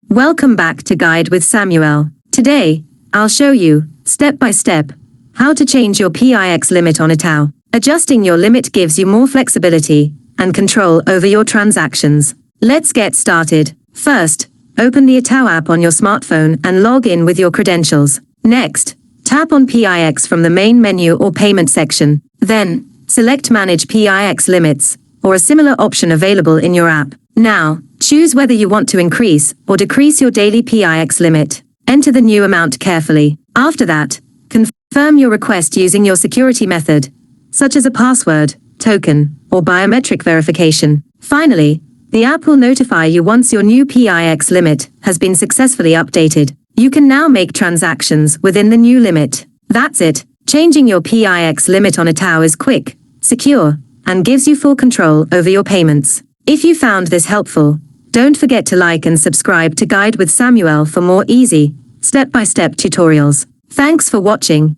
Welcome back to Guide with Samuel. Today, I'll show you, step by step, how to change your PIX limit on Itaú. Adjusting your limit gives you more flexibility and control over your transactions. Let's get started. First, open the Itaú app on your smartphone and log in with your credentials. Next, tap on PIX from the main menu or payment section. Then, select Manage PIX Limits, or a similar option available in your app. Now, choose whether you want to increase or decrease your daily PIX limit. Enter the new amount carefully. After that, confirm your request using your security method, such as a password, token, or biometric verification. Finally, the app will notify you once your new PIX limit has been successfully updated. You can now make transactions within the new limit. That's it. Changing your PIX limit on Itaú is quick, secure, and gives you full control over your payments. If you found this helpful, don't forget to like and subscribe to Guide with Samuel for more easy, step-by-step tutorials. Thanks for watching.